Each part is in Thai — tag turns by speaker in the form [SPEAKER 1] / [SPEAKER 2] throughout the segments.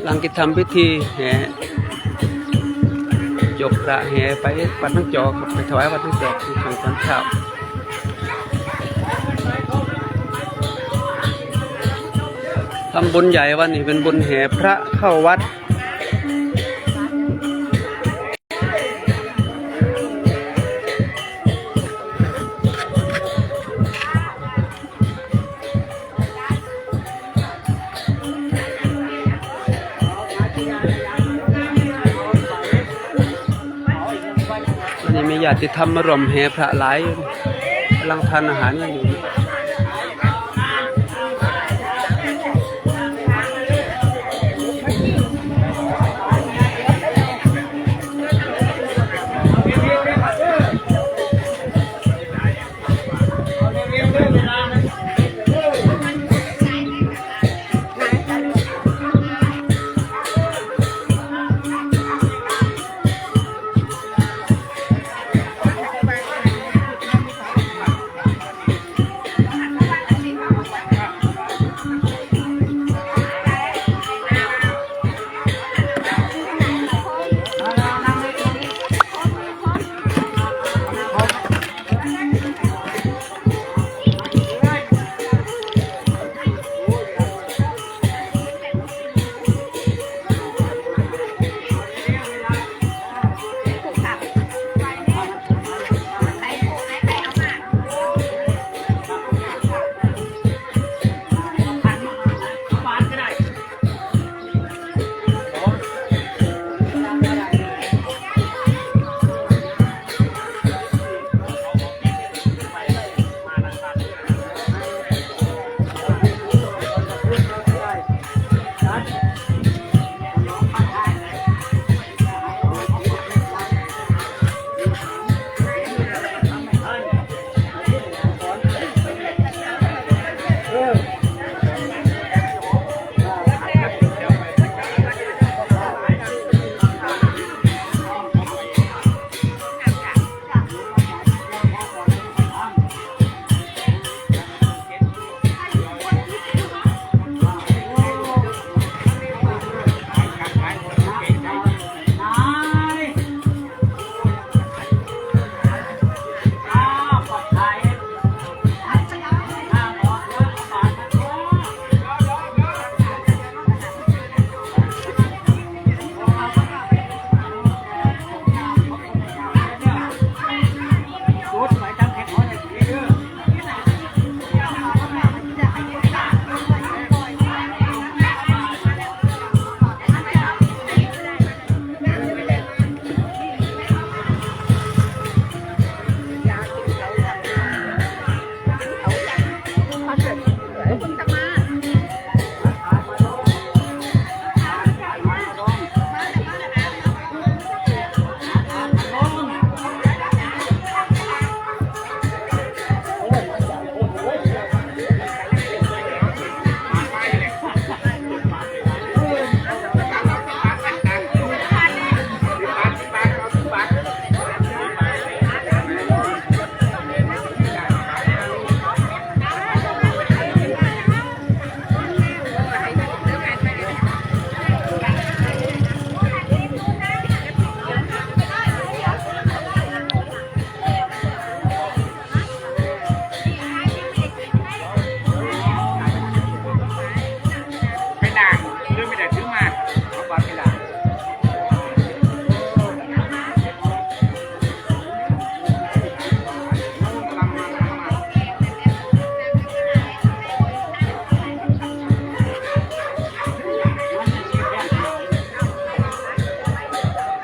[SPEAKER 1] หลังจากทำพิธีแห่ยกพระแห่ไปวัดน้ำจอกไปถวายวัดน้ำจอกที่ทางตอนเช้าทำบุญใหญ่วันนี้เป็นบุญแห่พระเข้าวัดวันนี้มีญาติธรรมมารวมแห่พระหลายกำลังทานอาหารกันอยู่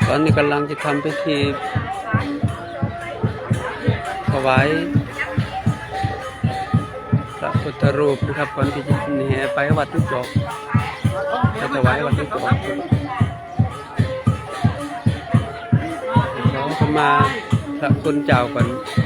[SPEAKER 1] ตอนนี้กำลังจะทำพิธีถวายพระพุทธรูปนะครับก่อนที่จะแห่ไปวัดน้ำจอกจะถวายวัดน้ำจอกขอมาพระคุณเจ้าก่อน
[SPEAKER 2] เ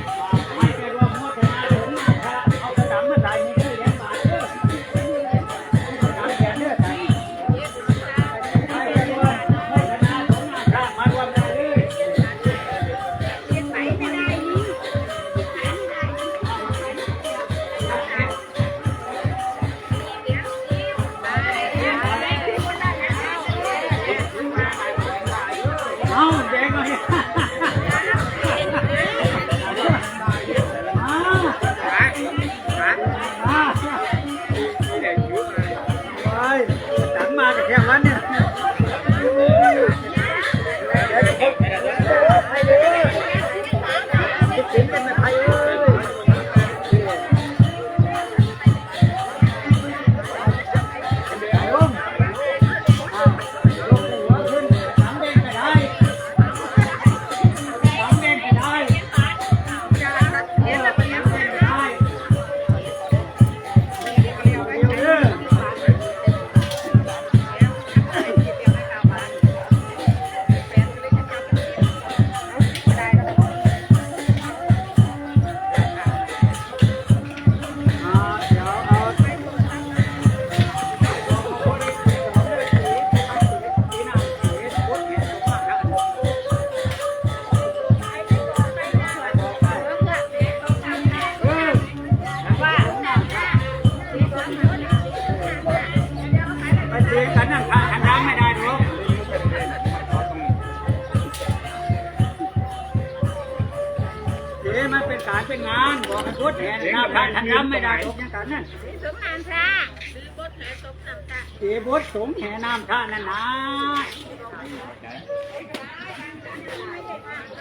[SPEAKER 2] การเป็นงานบอกให้พุทธแห่น้ำพระท่านรำไม่ได้ตกอย่างกันนั่น
[SPEAKER 3] สมนามพระซื้อบดแห่สมนามพระ
[SPEAKER 2] สีพุทธสงฆ์แห่น้ำพระนั่นนะ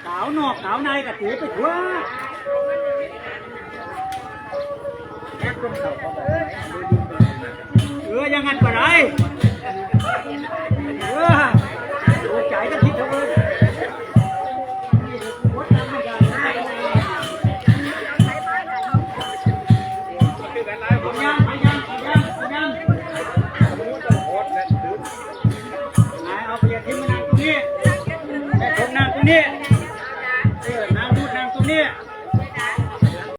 [SPEAKER 2] ขาวนอกขาวในก็ถือไปทั่วยังงั้นก็ได้ดูใจก็คิดเถอะเอาเปลี่ยนที่มานั่งตรงนี้แต่ผมนั่งตรงนี้